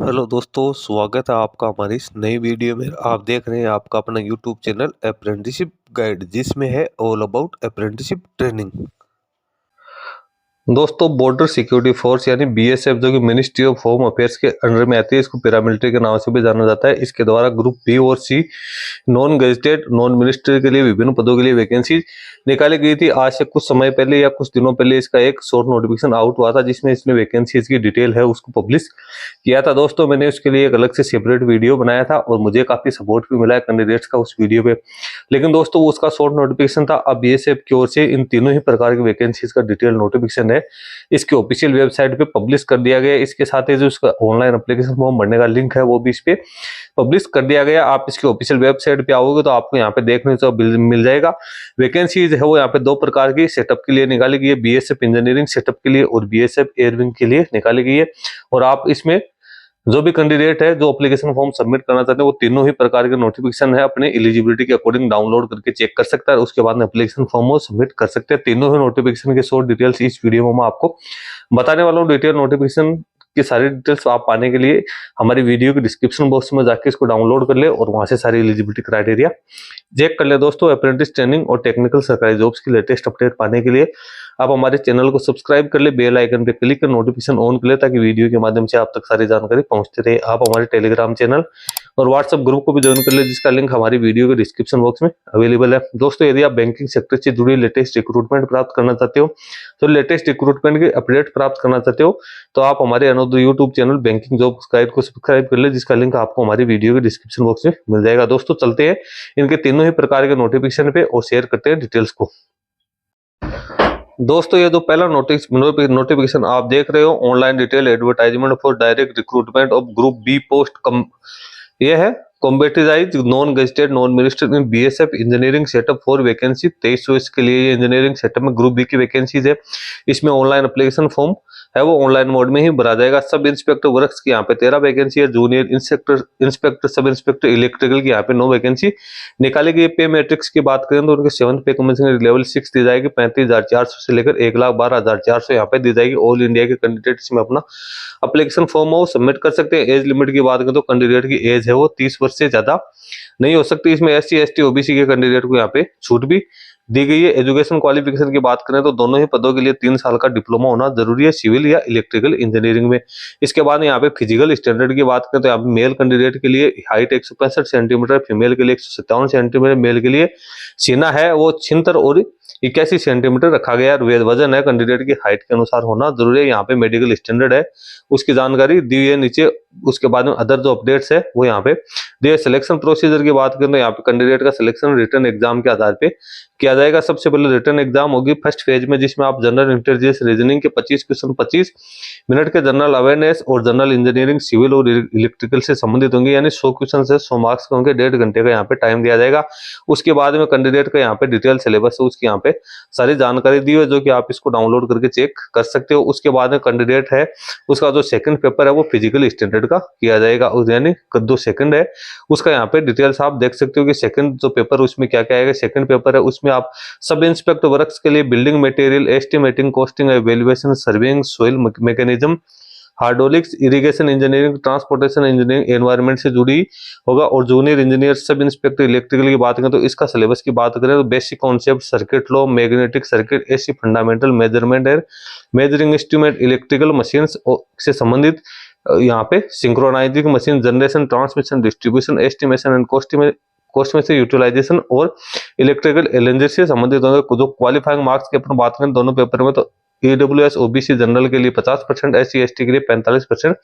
Hello दोस्तों, स्वागत है आपका हमारी इस नई वीडियो में। आप देख रहे हैं आपका अपना यूट्यूब चैनल अप्रेंटिसशिप गाइड, जिसमें है ऑल अबाउट अप्रेंटिसशिप ट्रेनिंग। दोस्तों, बॉर्डर सिक्योरिटी फोर्स यानी बीएसएफ, जो कि मिनिस्ट्री ऑफ होम अफेयर्स के अंडर में आती है, इसको पैरामिलिट्री के नाम से भी जाना जाता है। इसके द्वारा ग्रुप बी और सी नॉन गेजेटेड नॉन मिनिस्ट्री के लिए विभिन्न पदों के लिए वैकेंसी निकाली गई थी। आज से कुछ समय पहले या कुछ दिनों पहले इसका एक शॉर्ट नोटिफिकेशन आउट हुआ था, जिसमें इसने वैकेंसीज की डिटेल है उसको पब्लिश किया था। दोस्तों, मैंने उसके लिए एक अलग से सेपरेट वीडियो बनाया था और मुझे काफी सपोर्ट भी मिला है कैंडिडेट्स का उस वीडियो पे। लेकिन दोस्तों, वो उसका शॉर्ट नोटिफिकेशन था। अब बीएसएफ की ओर से इन तीनों ही प्रकार की वैकेंसीज का डिटेल नोटिफिकेशन है, इसके ऑफिशियल वेबसाइट पे पब्लिश कर दिया गया है। इसके साथ ही जो उसका ऑनलाइन एप्लीकेशन फॉर्म भरने का लिंक है वो भी इस पे पब्लिश कर दिया गया। आप इसके ऑफिशियल वेबसाइट पे आओगे तो आपको यहाँ पे देखने को मिल जाएगा। वैकेंसीज है वो यहाँ पे दो प्रकार की सेटअप के लिए निकाली गई है, बीएसएफ इंजीनियरिंग सेटअप के लिए और बीएसएफ एयरविंग के लिए निकाली गई है। और आप इसमें जो भी कैंडिडेट है जो एप्लीकेशन फॉर्म सबमिट करना चाहते हैं, वो तीनों ही प्रकार के नोटिफिकेशन है अपने एलिजिबिलिटी के अकॉर्डिंग डाउनलोड करके चेक कर सकता है। उसके बाद में एप्लीकेशन फॉर्म वो सबमिट कर सकते हैं। तीनों ही नोटिफिकेशन के शॉर्ट डिटेल्स इस वीडियो में मैं आपको बताने वाला हूँ। डिटेल नोटिफिकेशन की सारी डिटेल्स आप पाने के लिए हमारी वीडियो के डिस्क्रिप्शन बॉक्स में जाके इसको डाउनलोड कर ले और वहां से सारी एलिजिबिलिटी क्राइटेरिया चेक कर ले। दोस्तों, अप्रेंटिस ट्रेनिंग और टेक्निकल सरकारी जॉब्स की लेटेस्ट अपडेट पाने के लिए आप हमारे चैनल को सब्सक्राइब कर ले, बेल आइकन पे क्लिक कर नोटिफिकेशन ऑन कर ले, ताकि वीडियो के माध्यम से आप तक सारी जानकारी पहुंचती रहे। आप हमारे टेलीग्राम चैनल और व्हाट्सएप ग्रुप को भी ज्वाइन कर ले, जिसका लिंक हमारी वीडियो के डिस्क्रिप्शन बॉक्स में अवेलेबल है। दोस्तों, यदि आप बैंकिंग सेक्टर से जुड़ी लेटेस्ट रिक्रूटमेंट प्राप्त करना चाहते हो, तो लेटेस्ट रिक्रूटमेंट के अपडेट प्राप्त करना चाहते हो, तो आप हमारे अनोदय YouTube channel banking job guide को सब्सक्राइब कर ले, जिसका लिंक आपको हमारी वीडियो के डिस्क्रिप्शन बॉक्स में मिल जाएगा। दोस्तों, चलते हैं इनके तीनों ही प्रकार के नोटिफिकेशन पे और शेयर करते हैं डिटेल्स को। दोस्तों, ये जो पहला नोटिफिकेशन आप देख रहे हो, online detail advertisement for direct recruitment of group B post कम, ये है combatised non gazetted non ministry in BSF engineering setup for vacancy 23 के लिए। ये इंजीनियरिंग सेटअप में ग्रुप बी की वैकेंसीज है। इसमें ऑनलाइन एप्लीकेशन फॉर्म है वो ऑनलाइन मोड में ही भरा जाएगा। सब इंस्पेक्टर वर्क्स की यहाँ पे 13 वैकेंसी है। Junior inspector sub inspector electrical की यहाँ पे 9 वैकेंसी निकाली गई। पे मैट्रिक्स की बात करें तो उनके 7th पे कमीशन लेवल 6 दी जाएगी। 35,400 से लेकर 1,12,400 यहाँ पे दी जाएगी। ऑल इंडिया के कैंडिडेट इसमें अपना एप्लीकेशन फॉर्म वो सबमिट कर सकते हैं। एज लिमिट की बात करें तो कैंडिडेट की एज है वो 30 वर्ष से ज्यादा नहीं हो सकती। इसमें एससी एसटी ओबीसी के कैंडिडेट को यहाँ पे छूट भी दी गई है। एजुकेशन क्वालिफिकेशन की बात करें तो दोनों ही पदों के लिए 3 साल का डिप्लोमा होना जरूरी है, सिविल या इलेक्ट्रिकल इंजीनियरिंग में। इसके बाद यहाँ पे फिजिकल स्टैंडर्ड की बात करें तो यहाँ पे मेल कैंडिडेट के लिए हाइट 165 सेंटीमीटर, फीमेल के लिए 157 सेंटीमीटर, मेल के लिए सीना है वो 76 और 81 सेंटीमीटर रखा गया है। वजन है कैंडिडेट की हाइट के अनुसार होना जरूरी है। यहाँ पे मेडिकल स्टैंडर्ड है उसकी जानकारी दी है नीचे। उसके बाद में अदर जो अपडेट्स है वो यहाँ पे दिए। सिलेक्शन प्रोसीजर की बात करें तो यहाँ पे कैंडिडेट का सिलेक्शन रिटन एग्जाम के आधार पे किया जाएगा। सबसे पहले रिटन एग्जाम होगी फर्स्ट फेज में, जिसमें आप जनरल इंटेलिजेंस रीजनिंग के 25 क्वेश्चन 25 मिनट के, जनरल अवेयरनेस और जनरल इंजीनियरिंग सिविल और इलेक्ट्रिकल से संबंधित होंगे, यानी 100 क्वेश्चन से 100 मार्क्स के होंगे। 1.5 घंटे का यहाँ पे टाइम दिया जाएगा। उसके बाद में कैंडिडेट का यहाँ पे डिटेल सिलेबस है उसकी यहाँ पे सारी जानकारी दी है, जो कि आप इसको डाउनलोड करके चेक कर सकते हो। उसके बाद में कैंडिडेट है उसका जो सेकंड पेपर है वो फिजिकल स्टैंडर्ड का किया जाएगा, यानी जो सेकंड है उसका यहाँ पे डिटेल्स आप देख सकते हो कि सेकंड जो पेपर उसमें क्या क्या आएगा। सेकंड पेपर है उसमें आप सब इंस्पेक्टर वर्क्स के लिए building material, estimating, costing, evaluation, surveying, soil mechanism, hydraulics, irrigation engineering, transportation engineering, environment से जुड़ी होगा। और junior engineer sub inspector electrical की बात करें तो इसका सिलेबस की बात करें तो basic concept, circuit law, magnetic circuit, AC fundamental, measurement and measuring instrument, electrical machines से संबंधित यहाँ पे synchronising machine, generation, transmission, distribution, estimation and cost में से यूटिलाइजेशन और इलेक्ट्रिकल एनर्जी से संबंधित होंगे। जो क्वालिफाइंग मार्क्स की अपन बात करें दोनों पेपर में तो ईडब्ल्यूएस ओबीसी जनरल के लिए 50%, एससी एसटी के लिए 45%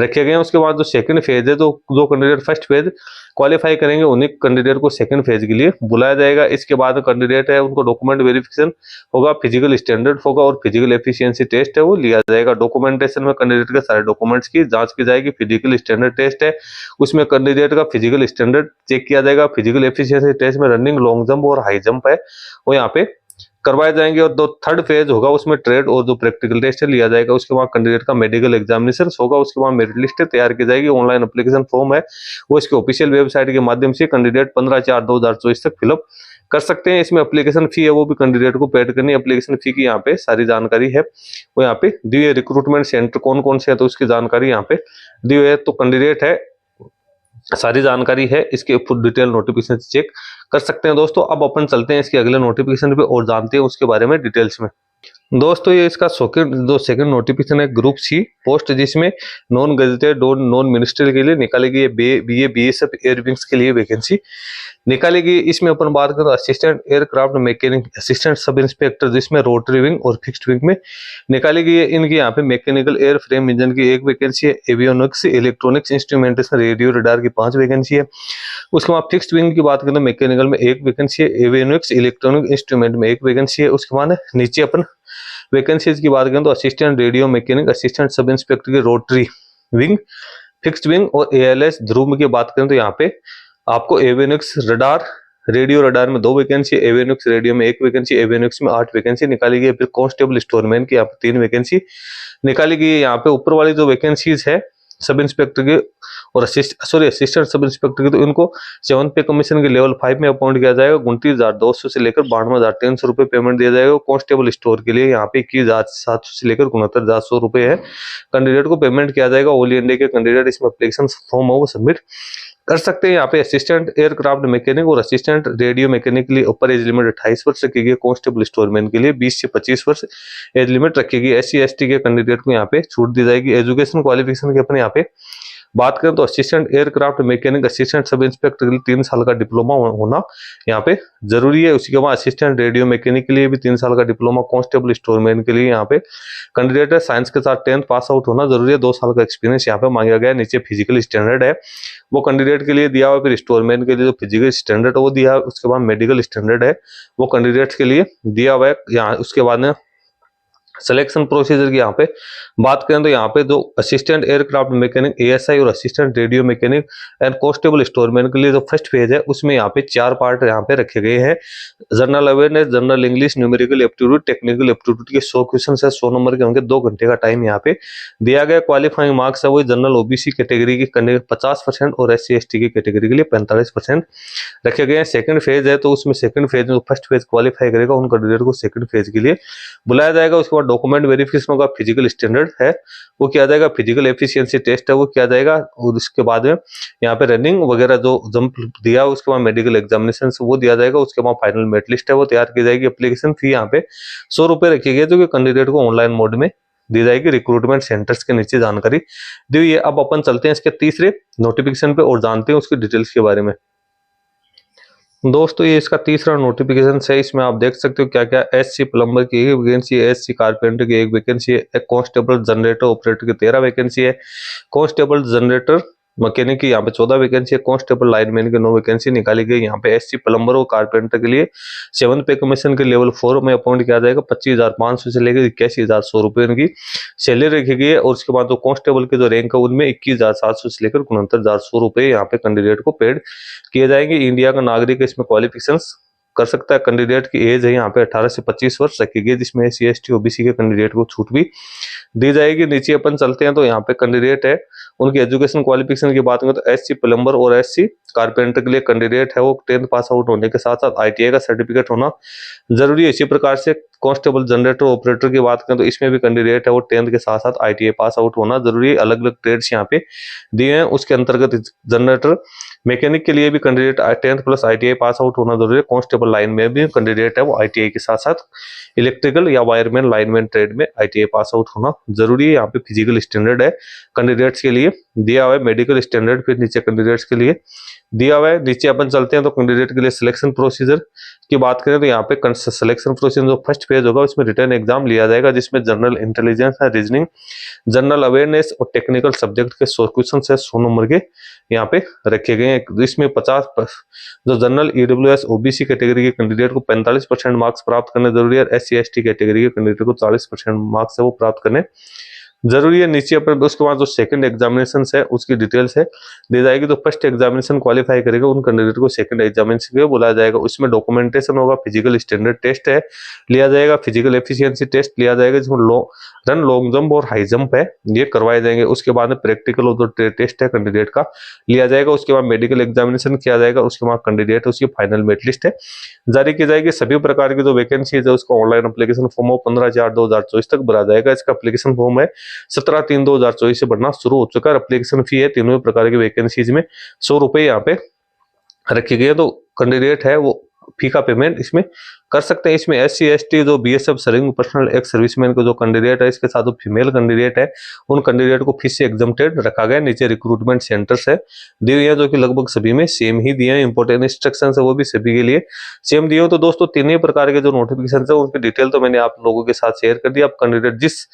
रखे गए हैं। उसके बाद जो सेकंड फेज है तो जो कैंडिडेट फर्स्ट फेज क्वालिफाई करेंगे उन्हीं कैंडिडेट को सेकंड फेज के लिए बुलाया जाएगा। इसके बाद कैंडिडेट है उनको डॉक्यूमेंट वेरिफिकेशन होगा, फिजिकल स्टैंडर्ड होगा और फिजिकल एफिशिएंसी टेस्ट है वो लिया जाएगा। डॉक्यूमेंटेशन में कैंडिडेट के सारे डॉक्यूमेंट्स की जांच की जाएगी। फिजिकल स्टैंडर्ड टेस्ट है उसमें कैंडिडेट का फिजिकल स्टैंडर्ड चेक किया जाएगा। फिजिकल एफिशिएंसी टेस्ट में रनिंग, लॉन्ग जंप और हाई जंप है वो यहाँ पे करवाए जाएंगे। और जो थर्ड फेज होगा उसमें ट्रेड और जो प्रैक्टिकल टेस्ट है लिया जाएगा। उसके बाद कैंडिडेट का मेडिकल एग्जामिनेशन होगा। उसके बाद मेरिट लिस्ट तैयार की जाएगी। ऑनलाइन एप्लीकेशन फॉर्म है वो इसके ऑफिशियल वेबसाइट के माध्यम से कैंडिडेट 15/4/2024 तक फिलअप कर सकते हैं। इसमें एप्लीकेशन फी है वो भी कैंडिडेट को पेड करनी है। एप्लीकेशन फी की यहाँ पे सारी जानकारी है वो यहाँ पे दी हुई है। रिक्रूटमेंट सेंटर कौन कौन से है तो उसकी जानकारी यहाँ पे दी हुई है। तो कैंडिडेट है, सारी जानकारी है, इसके फुल डिटेल नोटिफिकेशन चेक कर सकते हैं दोस्तों। अब अपन चलते हैं इसके अगले नोटिफिकेशन पे और जानते हैं उसके बारे में डिटेल्स में। दोस्तों ये इसका सेकंड नोटिफिकेशन है ग्रुप सी पोस्ट, जिसमें नॉन गजेटेड और नॉन मिनिस्ट्रियल के लिए निकाली गई है। बीएसएफ एयर विंग्स के लिए वैकेंसी निकाली गई। इसमें अपन बात करें तो assistant aircraft mechanic, assistant sub inspector, जिसमें रोटरी विंग और फिक्स्ड विंग में निकाली गई है। इनकी यहाँ पे मैकेनिकल एयर फ्रेम इंजन की एक वैकेंसी है। Avionics, electronics instrumentation, radio radar की 5 वैकेंसी है। उसके बाद फिक्स्ड विंग की बात करें तो मैकेनिकल में 1 वैकेंसी है। एवियोनिक्स इलेक्ट्रॉनिक इंस्ट्रूमेंट में 1 वैकेंसी है। उसके बाद नीचे अपन वैकेंसीज की बात करें तो assistant radio mechanic, assistant sub inspector की रोटरी विंग, फिक्स्ड विंग और एएलएस ध्रुव की बात करें तो यहाँ पे आपको एवियोनिक्स रडार, रेडियो रडार में 2 वैकेंसी, एवियोनिक्स रेडियो में 1 वैकेंसी, एवियोनिक्स में 8 वैकेंसी निकाली गई है। फिर कांस्टेबल स्टोरमैन की यहाँ पे 3 वैकेंसी निकाली गई है। यहाँ पे ऊपर वाली जो वैकेंसीज है सब इंस्पेक्टर के और असिस्टेंट सब इंस्पेक्टर की, तो इनको 7th पे कमीशन के लेवल 5 में अपॉइंट किया जाएगा। 29,200 से लेकर 52,300 रुपए पेमेंट दिया जाएगा। कांस्टेबल स्टोर के लिए यहाँ पे 21,700 से लेकर 69,400 रुपए है कैंडिडेट को पेमेंट किया जाएगा। ऑल इंडिया के कैंडिडेट इसमें एप्लीकेशन फॉर्म है वो सबमिट कर सकते हैं। यहाँ पे असिस्टेंट एयरक्राफ्ट मैकेनिक और असिस्टेंट रेडियो मैकेनिक के लिए ऊपर एज लिमिट 28 वर्ष रखी गई। कांस्टेबल स्टोरमैन के लिए 20 से 25 वर्ष एज लिमिट रखी गई। SC ST के कैंडिडेट को यहाँ पे छूट दी जाएगी। एजुकेशन क्वालिफिकेशन की अपने यहाँ पे बात करें तो assistant aircraft mechanic, assistant sub inspector के लिए 3 साल का डिप्लोमा होना यहाँ पे जरूरी है। उसी के बाद असिस्टेंट रेडियो मैकेनिक के लिए भी 3 साल का डिप्लोमा। कांस्टेबल स्टोरमैन के लिए यहाँ पे कैंडिडेट है साइंस के साथ 10th पास आउट होना जरूरी है। 2 साल का एक्सपीरियंस यहाँ पे मांगा गया है। नीचे फिजिकल स्टैंडर्ड है वो कैंडिडेट के लिए दिया हुआ। फिर स्टोरमैन के लिए जो फिजिकल स्टैंडर्ड है वो दिया है। उसके बाद मेडिकल स्टैंडर्ड है वो कैंडिडेट्स के लिए दिया हुआ है यहाँ। उसके बाद में सिलेक्शन प्रोसीजर की यहाँ पे बात करें तो यहाँ पे जो असिस्टेंट एयरक्राफ्ट मैकेनिक ASI और assistant radio mechanic and constable storeman के लिए जो फर्स्ट फेज है उसमें यहाँ पे 4 पार्ट यहाँ पे रखे गए हैं। General awareness, general English, numerical aptitude, technical aptitude के 100 क्वेश्चन है। 100 नंबर के होंगे। 2 घंटे का टाइम यहाँ पे दिया गया। क्वालिफाइंग मार्क्स है वो जनरल OBC कैटेगरी की 50% और SC ST की कैटेगरी के लिए 45% रखे गए हैं। सेकंड फेज है तो उसमें सेकंड फेज में फर्स्ट फेज क्वालिफाई करेगा उन कैंडिडेट को सेकंड फेज के लिए बुलाया जाएगा। उसके बाद डॉक्यूमेंट वेरिफिकेशन होगा। फिजिकल स्टैंडर्ड है वो किया जाएगा। फिजिकल एफिशिएंसी टेस्ट है वो किया जाएगा। और उसके बाद में यहाँ पे रनिंग वगैरह जो जंप दिया उसके बाद मेडिकल एग्जामिनेशन वो दिया जाएगा। उसके बाद फाइनल मेरिट लिस्ट है वो तैयार की जाएगी। एप्लीकेशन फी यहाँ पे 100 रुपए रखी गई है जो कि कैंडिडेट को ऑनलाइन मोड में दी जाएगी। रिक्रूटमेंट सेंटर्स के नीचे जानकारी दी हुई है। अब अपन चलते हैं इसके तीसरे नोटिफिकेशन पे और जानते हैं उसकी डिटेल्स के बारे में। दोस्तों ये इसका तीसरा नोटिफिकेशन है। इसमें आप देख सकते हो क्या क्या SC प्लम्बर की 1 वैकेंसी है। SC कारपेंटर की 1 वैकेंसी है। कांस्टेबल जनरेटर ऑपरेटर की 13 वैकेंसी है। कांस्टेबल जनरेटर मैकेनिक की यहाँ पे 14 वैकेंसी है। कांस्टेबल लाइनमैन की 9 वैकेंसी निकाली गई। यहाँ पे SC प्लम्बर और कारपेंटर के लिए 7th पे कमीशन के लेवल 4 में अपॉइंट किया जाएगा। 25,500 से लेकर 81,100 रुपए उनकी सैलरी रखी गई है। और उसके बाद जो कांस्टेबल के जो रैंक है उनमें 21,700 से लेकर 69,400 रुपए यहाँ पे कैंडिडेट को पेड किए जाएंगे। इंडिया का नागरिक इसमें क्वालिफिकेशन कर सकता है। कैंडिडेट की एज है यहाँ पे 18 से 25 वर्ष रखी गई, जिसमें SC ST OBC के कैंडिडेट को छूट भी दी जाएगी। नीचे अपन चलते हैं तो यहाँ पे कैंडिडेट है उनकी एजुकेशन क्वालिफिकेशन की बात करें तो SC प्लम्बर और SC कारपेंटर के लिए कैंडिडेट है वो 10th पास आउट होने के साथ साथ ITI का सर्टिफिकेट होना जरूरी है। इसी प्रकार से कांस्टेबल जनरेटर ऑपरेटर की बात करें तो इसमें भी कैंडिडेट है वो 10th के साथ साथ ITI पास आउट होना जरूरी है। अलग अलग ट्रेड्स यहाँ पे दिए हैं। उसके अंतर्गत जनरेटर मैकेनिक के लिए भी candidate 10th plus ITI pass out होना जरूरी है। कांस्टेबल लाइन में भी कैंडिडेट है वो ITI के साथ साथ इलेक्ट्रिकल या वायरमैन लाइनमैन ट्रेड में ITI पास आउट होना जरूरी है। यहाँ पे फिजिकल स्टैंडर्ड है कैंडिडेट्स के लिए दिया हुआ है। मेडिकल स्टैंडर्ड फिर नीचे कैंडिडेट्स के लिए दिया हुआ है। नीचे अपन चलते हैं तो कैंडिडेट के लिए सिलेक्शन प्रोसीजर की बात करें तो यहाँ पे सिलेक्शन प्रोसीजर जो फर्स्ट फेज होगा उसमें रिटर्न एग्जाम लिया जाएगा, जिसमें जनरल इंटेलिजेंस है, रीजनिंग, जनरल अवेयरनेस और टेक्निकल सब्जेक्ट के 100 क्वेश्चन है 100 नंबर के यहाँ पे रखे गए हैं। इसमें 50 जो जनरल EWS OBC कैटेगरी के कैंडिडेट को 45% मार्क्स प्राप्त करने जरूरी है। SC ST कैटेगरी के कैंडिडेट को 40% मार्क्स है वो प्राप्त करने जरूरी है नीचे पर। उसके बाद जो सेकंड एग्जामिनेशन है उसकी डिटेल्स है दी जाएगी। तो फर्स्ट एग्जामिनेशन क्वालिफाई करेगा उन कैंडिडेट को सेकंड एग्जामिनेशन के लिए बुलाया जाएगा। उसमें डॉक्यूमेंटेशन होगा, फिजिकल स्टैंडर्ड टेस्ट है लिया जाएगा, फिजिकल एफिशिएंसी टेस्ट लिया जाएगा, जिसमें रन, लॉन्ग जंप और हाई जंप है ये करवाए जाएंगे। उसके बाद में प्रैक्टिकल और जो टेस्ट है कैंडिडेट का लिया जाएगा। उसके बाद मेडिकल एग्जामिनेशन किया जाएगा। उसके बाद कैंडिडेट उसकी फाइनल मेरिट लिस्ट है जारी की जाएगी। सभी प्रकार की जो वैकेंसी है उसका ऑनलाइन एप्लीकेशन फॉर्म 15/4/2024 तक भरा जाएगा। इसका एप्लीकेशन फॉर्म है 17/3/2024 से भरना शुरू हो चुका है। एप्लीकेशन फी है तीनों प्रकार की वैकेंसीज में 100 रुपए यहाँ पे रखी गई है। तो कैंडिडेट है वो फी का पेमेंट इसमें कर सकते हैं। इसमें SC ST जो BSF serving personal ex serviceman को जो कैंडिडेट है, इसके साथ जो फीमेल कैंडिडेट है उन कैंडिडेट को फीस से एग्जम्प्टेड रखा गया। नीचे रिक्रूटमेंट सेंटर्स है दिए हुए हैं जो कि लगभग सभी में सेम ही दिए हैं। इंपॉर्टेंट इंस्ट्रक्शन है वो भी सभी के लिए सेम दिए हो। तो दोस्तों तीनों प्रकार के जो नोटिफिकेशन है उनकी डिटेल तो मैंने आप लोगों के साथ शेयर कर दी। आप कैंडिडेट जिस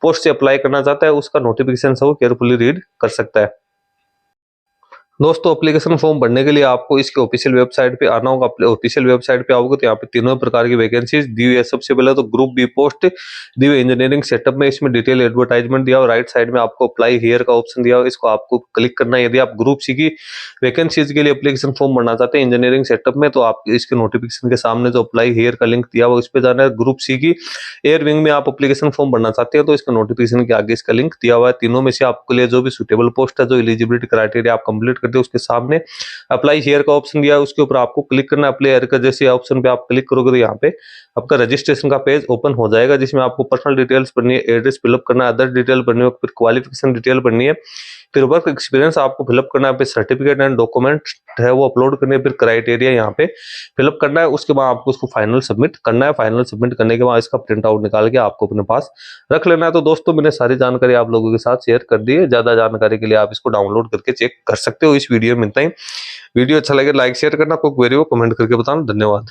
पोस्ट से अप्लाई करना चाहता है उसका नोटिफिकेशन है वो केयरफुली रीड कर सकता है। दोस्तों एप्लीकेशन फॉर्म भरने के लिए आपको इसके ऑफिशियल वेबसाइट पे आना होगा। ऑफिशियल वेबसाइट पे आओगे तो यहाँ पे तीनों प्रकार की वैकेंसीज दी हुई है। सबसे पहले तो ग्रुप बी पोस्ट दी हुई इंजीनियरिंग सेटअप में, इसमें डिटेल एडवर्टाइजमेंट दिया और राइट साइड में आपको अप्लाई हियर का ऑप्शन दिया हो, इसको आपको क्लिक करना है। यदि आप ग्रुप सी की वैकेंसीज के लिए एप्लीकेशन फॉर्म भरना चाहते हैं इंजीनियरिंग सेटअप में तो आप इसके नोटिफिकेशन के सामने जो अप्लाई हियर का लिंक दिया हुआ इस पे जाना है। ग्रुप सी की एयर विंग में आप एप्लीकेशन फॉर्म भरना चाहते हैं तो इसका नोटिफिकेशन के आगे इसका लिंक दिया हुआ है। तीनों में से आपके लिए जो भी सुटेबल पोस्ट है, जो एलिजिबिलिटी क्राइटेरिया आप कंप्लीट करते हैं उसके सामने अप्लाई हियर का ऑप्शन दिया है, उसके ऊपर आपको क्लिक करना है। अप्लाई हियर का जैसे ऑप्शन पे आप क्लिक करोगे तो यहाँ पे आपका रजिस्ट्रेशन का पेज ओपन हो जाएगा, जिसमें आपको पर्सनल डिटेल्स भरनी है, एड्रेस फिलअप करना है, अदर डिटेल भरनी है, फिर क्वालिफिकेशन डिटेल भरनी है, फिर वर्क एक्सपीरियंस आपको फिलअप करना है, फिर सर्टिफिकेट एंड डॉक्यूमेंट है वो अपलोड करने, फिर क्राइटेरिया यहाँ पे फिलअप करना है। उसके बाद आपको उसको फाइनल सबमिट करना है। फाइनल सबमिट करने के बाद इसका प्रिंट आउट निकाल के आपको अपने पास रख लेना है। तो दोस्तों मैंने सारी जानकारी आप लोगों के साथ शेयर कर दी है। ज्यादा जानकारी के लिए आप इसको डाउनलोड करके चेक कर सकते हो। इस वीडियो में इतना ही। वीडियो अच्छा लगे लाइक शेयर करना, कोई क्वेरी हो कमेंट करके बताना। धन्यवाद।